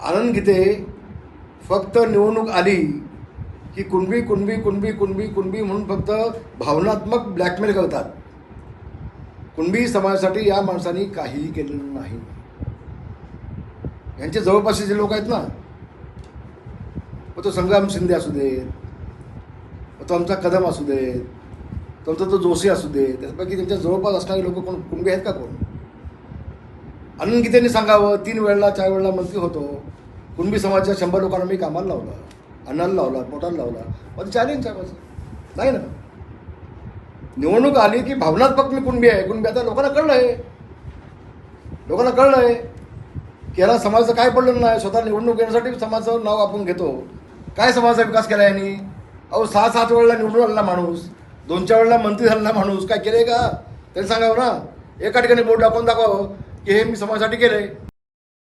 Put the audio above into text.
आनंद गीते फक्त निवडणूक आली की कुणबी कुणबी कुणबी कुणबी कुणबी म्हणून फक्त भावनात्मक ब्लॅकमेल करतात. कुणबी समाजासाठी या माणसांनी काहीही केलेलं नाही. यांचे जवळपासचे जे लोक आहेत ना, मग तो संग्राम शिंदे असू देत, मग तो आमचा कदम असू देत, तुमचा तो जोशी असू दे, त्यापैकी त्यांच्या जवळपास असणारे लोक कोण कुणबी आहेत का? कोण? आनंद गीतेंनी सांगावं, 3 वेळेला 4 वेळेला मंत्री होतो, कुणबी समाजाच्या 100 लोकांना मी कामाला लावला, अन्नाला लावला, पोटाला लावला. मग चॅलेंज आहे माझं. नाही ना, निवडणूक आली की भावनात्मक मी कुणबी आहे. कुणबी आता लोकांना कळलंय, लोकांना कळलंय की याला समाजाचं काय पडलं नाही. स्वतः निवडणूक घेण्यासाठी समाजाचं नाव आपण घेतो. काय समाजाचा विकास केला यांनी? अहो 6-7 वेळेला निवडून आलेला माणूस, 2-4 वेळेला मंत्री झालेला माणूस काय केलंय का? त्यांनी सांगावं ना. एका ठिकाणी बोर्ड दाखवून दाखवावं की हे मी समाजासाठी केलंय.